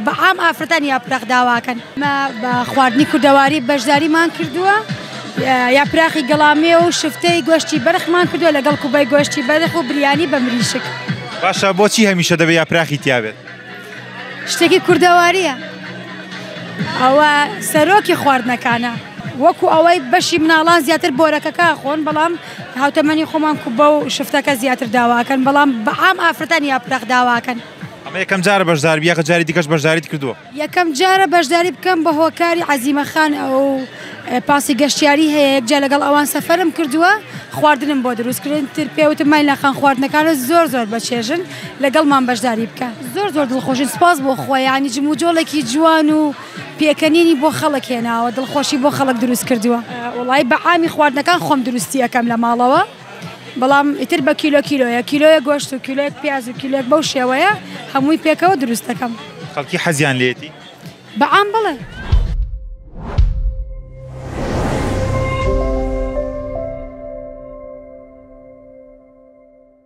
بەعام ئافرەتان یاپراخ داواکەن بە خواردنی کوردەواری بەشداریمان کردووە یاپراخی گەڵامێ و شفتەی گۆشتی بەرخمان کردووە لەگەڵ کوبەی گۆشتی بەرخ و بریانی بە مریشک. باشە بۆچی هەمیشە دەبێت یاپراخی تیابێت؟ شتێکی کوردەواریە، ئەوە سەرۆکی خواردنەکانە، وەکو ئەوەی بەشی مناڵان زیاتر بۆرەکەکە خۆن بەڵام هاوتەمەنی خۆمان کوبە و شفتەکە زیاتر داواکەن بەڵام بەعام ئافرەتان یاپراخ داواکەن. ئەمە یەکەم جارە بەشدار بیە کە جاری دیکەش بەشداریت کردووە؟ یەکەم جارە بەشداری بکەم بە هۆکاری عەزیمەخان ئەو پاسی گەشتیاری هەیە یەکجار لەگەڵ ئەوان سەفەرم کردووە خواردنم بۆ دروستکردن تر پێوتم مایلەخان خواردنەکانە زۆر بەچێژن لەگەڵمان بەشداری بکە زۆر دڵخۆشین سپاس بۆ خۆی ینی جموجۆڵێکی جوان و پێکەنینی بۆ خەڵک هێناوە دڵخۆشی بۆ خەڵک دروست کردووە وڵی بەعامی خواردنەکان خۆم دروستی یەکەم لە ماڵەوە بەڵام ئیتر بە کیلۆیە گۆشت و کیلۆیەک پیاز و کیلۆیەک بەو شێوەیە هەمووی پێکەوە دروست دەکەم. خەڵکی حەزیان لێتی؟ بەعام بڵێ